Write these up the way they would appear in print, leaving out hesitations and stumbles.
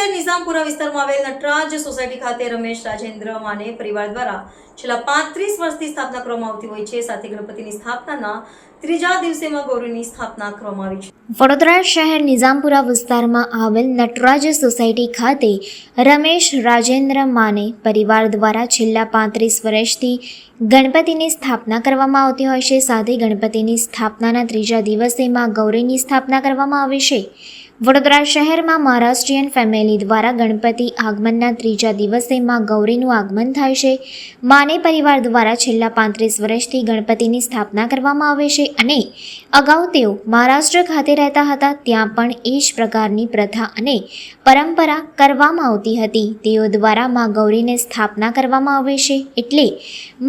શહેર નિઝામપુરા વિસ્તારમાં આવેલ નટરાજ સોસાયટી ખાતે રમેશ રાજેન્દ્ર માને પરિવાર દ્વારા છેલ્લા 35 વર્ષથી સ્થાપના કરવામાં આવતી હોય છે। સાથે ગણપતિની સ્થાપનાના ત્રીજા દિવસેમાં ગૌરીની સ્થાપના કરવામાં આવી છે। વડોદરા શહેર નિઝામપુરા વિસ્તારમાં આવેલ નટરાજ સોસાયટી ખાતે રમેશ રાજેન્દ્ર માને પરિવાર દ્વારા છેલ્લા 35 વર્ષથી ગણપતિની સ્થાપના કરવામાં આવતી હોય છે। સાથે ગણપતિની સ્થાપનાના ત્રીજા દિવસે માં ગૌરીની સ્થાપના કરવામાં આવે છે। વડોદરા શહેરમાં મહારાષ્ટ્રીયન ફેમિલી દ્વારા ગણપતિ આગમનના ત્રીજા દિવસે માં ગૌરીનું આગમન થાય છે। માને પરિવાર દ્વારા છેલ્લા 35 વર્ષથી ગણપતિની સ્થાપના કરવામાં આવે છે અને અગાઉ તેઓ મહારાષ્ટ્ર ખાતે રહેતા હતા, ત્યાં પણ એ જ પ્રકારની પ્રથા અને પરંપરા કરવામાં આવતી હતી। તેઓ દ્વારા માં ગૌરીને સ્થાપના કરવામાં આવે છે એટલે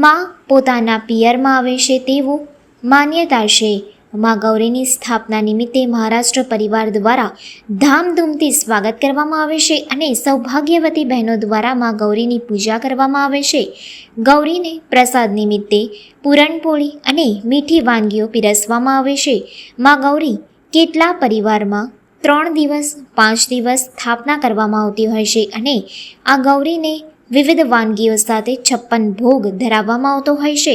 માં પોતાના પિયરમાં આવે છે તેવું માન્યતા છે। માં ગૌરીની સ્થાપના નિમિત્તે મહારાષ્ટ્ર પરિવાર દ્વારા ધામધૂમથી સ્વાગત કરવામાં આવે છે અને સૌભાગ્યવતી બહેનો દ્વારા માં ગૌરીની પૂજા કરવામાં આવે છે। ગૌરીને પ્રસાદ નિમિત્તે પૂરણપોળી અને મીઠી વાનગીઓ પીરસવામાં આવે છે। માં ગૌરી કેટલા પરિવારમાં 3 દિવસ 5 દિવસ સ્થાપના કરવામાં આવતી હોય છે અને આ ગૌરીને વિવિધ વાનગીઓ સાથે 56 ભોગ ધરાવવામાં આવતો હોય છે।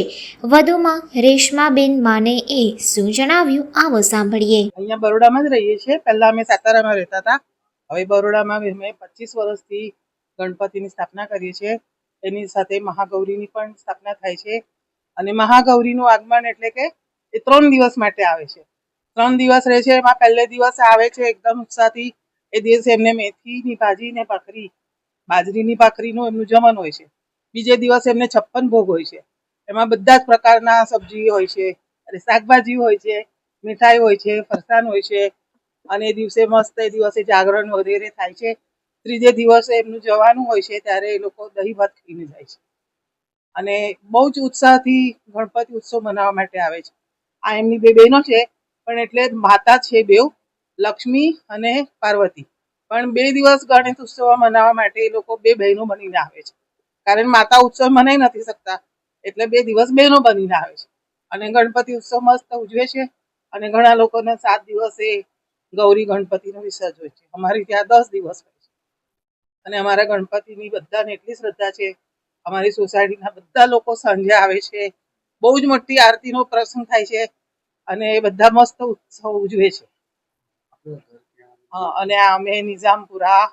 વધુમાં રેશમાબેન માને એ શું જણાવ્યું આવો સાંભળીએ। અહીંયા બરોડામાં જ રહીએ છીએ। પહેલા અમે સાતારામાં રહેતા હતા, હવે બરોડામાં અમે 25 વર્ષથી ગણપતિની સ્થાપના કરીએ છીએ। એની સાથે મહાગૌરીની પણ સ્થાપના થાય છે અને મહાગૌરીનું આગમન એટલે કે એ 3 દિવસ માટે આવે છે। 3 દિવસ રહે છે। એમાં પહેલે દિવસ આવે છે એકદમ ઉત્સાહથી, એ દિવસે એમને મેથીની ભાજી ને ભાખરી, બાજરીની ભાખરીનું એમનું જમણ હોય છે। બીજે દિવસે એમને 56 ભોગ હોય છે, એમાં બધા જ પ્રકારના સબ્જી હોય છે અને શાકભાજી હોય છે, મીઠાઈ હોય છે, ફરસાણ હોય છે અને એ દિવસે મસ્ત એ દિવસે જાગરણ વગેરે થાય છે। ત્રીજે દિવસે એમનું જવાનું હોય છે, ત્યારે એ લોકો દહીં ભાત ખાઈને જાય છે અને બહુ જ ઉત્સાહથી ગણપતિ ઉત્સવ મનાવવા માટે આવે છે। આ એમની 2 બહેનો છે, પણ એટલે માતા છે બેવ, લક્ષ્મી અને પાર્વતી, પણ 2 દિવસ ગણેશ ઉત્સવ મનાવવા માટે એ લોકો 2 બહેનો બનીને આવે છે। કારણ માતા ઉત્સવ મનાઈ નથી શકતા એટલે 2 દિવસ બહેનો બનીને આવે છે અને ગણપતિ ઉત્સવ મસ્ત ઉજવે છે અને ઘણા લોકોને 7 દિવસે ગૌરી ગણપતિનો વિસર્જન હોય છે। અમારી ત્યાં 10 દિવસ હોય છે અને અમારા ગણપતિની બધાને એટલી શ્રદ્ધા છે। અમારી સોસાયટીના બધા લોકો સાંજે આવે છે, બહુ જ મોટી આરતીનો પ્રસંગ થાય છે અને એ બધા મસ્ત ઉત્સવ ઉજવે છે। હા, અને અમે નિઝામપુરા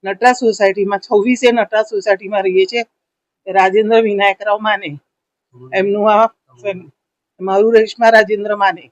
નટરાજ સોસાયટીમાં 26 નટરાજ સોસાયટીમાં રહીએ છીએ। રાજેન્દ્ર વિનાયકરાવ માને એમનું આ મારું રેશમા રાજેન્દ્ર માને